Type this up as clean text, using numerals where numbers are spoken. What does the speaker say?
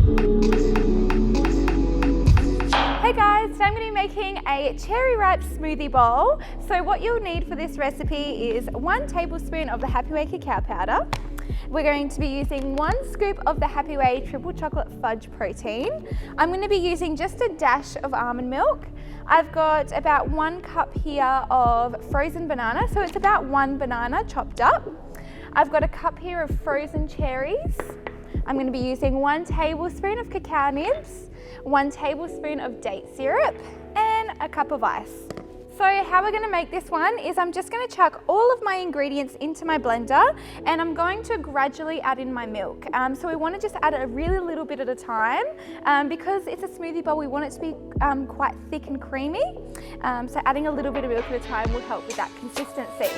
Hey guys, today I'm going to be making a cherry ripe smoothie bowl. So what you'll need for this recipe is 1 tablespoon of the Happy Way cacao powder. We're going to be using 1 scoop of the Happy Way triple chocolate fudge protein. I'm going to be using just a dash of almond milk. I've got about 1 cup here of frozen banana, so it's about 1 banana chopped up. I've got a cup here of frozen cherries. I'm going to be using 1 tablespoon of cacao nibs, 1 tablespoon of date syrup, and a cup of ice. So how we're going to make this one is I'm just going to chuck all of my ingredients into my blender, and I'm going to gradually add in my milk. So we want to just add a really little bit at a time. Because it's a smoothie bowl, we want it to be quite thick and creamy. So adding a little bit of milk at a time will help with that consistency.